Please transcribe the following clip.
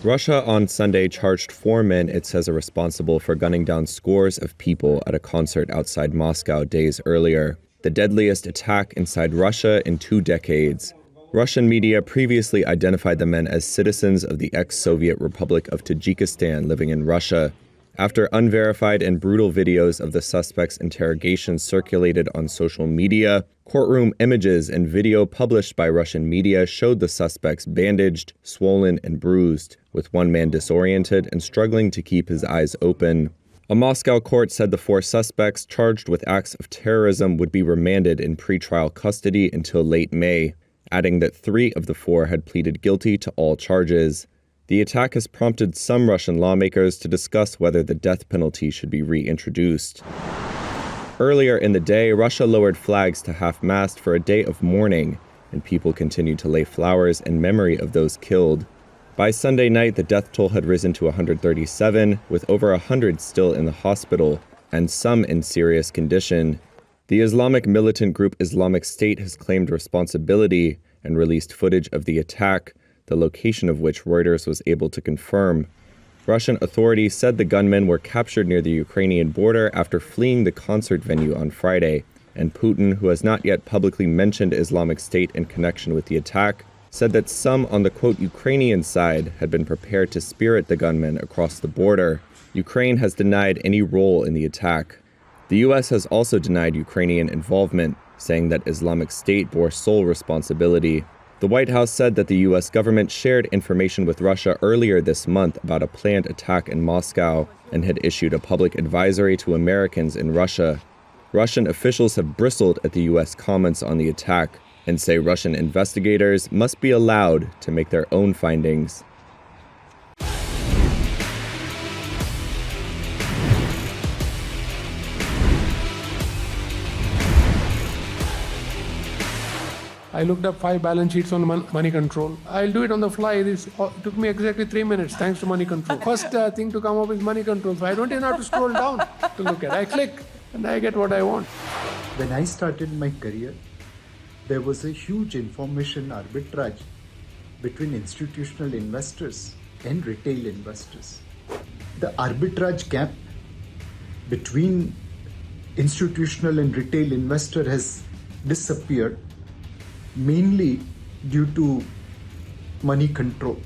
Russia on Sunday charged 4 men it says are responsible for gunning down scores of people at a concert outside Moscow days earlier, the deadliest attack inside Russia in 2 decades. Russian media previously identified the men as citizens of the ex-Soviet Republic of Tajikistan living in Russia. After unverified and brutal videos of the suspects' interrogation circulated on social media, courtroom images and video published by Russian media showed the suspects bandaged, swollen, and bruised, with one man disoriented and struggling to keep his eyes open. A Moscow court said the 4 suspects charged with acts of terrorism would be remanded in pretrial custody until late May, adding that 3 of the 4 had pleaded guilty to all charges. The attack has prompted some Russian lawmakers to discuss whether the death penalty should be reintroduced. Earlier in the day, Russia lowered flags to half-mast for a day of mourning, and people continued to lay flowers in memory of those killed. By Sunday night, the death toll had risen to 137, with over 100 still in the hospital, and some in serious condition. The Islamic militant group Islamic State has claimed responsibility and released footage of the attack, the location of which Reuters was able to confirm. Russian authorities said the gunmen were captured near the Ukrainian border after fleeing the concert venue on Friday, and Putin, who has not yet publicly mentioned Islamic State in connection with the attack, said that some on the, quote, Ukrainian side had been prepared to spirit the gunmen across the border. Ukraine has denied any role in the attack. The U.S. has also denied Ukrainian involvement, saying that Islamic State bore sole responsibility. The White House said that the U.S. government shared information with Russia earlier this month about a planned attack in Moscow and had issued a public advisory to Americans in Russia. Russian officials have bristled at the U.S. comments on the attack and say Russian investigators must be allowed to make their own findings. I looked up 5 balance sheets on Money Control. I'll do it on the fly. It took me exactly 3 minutes, thanks to Money Control. First thing to come up is Money Control, so I don't even have to scroll down to look at it. I click, and I get what I want. When I started my career, there was a huge information arbitrage between institutional investors and retail investors. The arbitrage gap between institutional and retail investor has disappeared, mainly due to Money Control.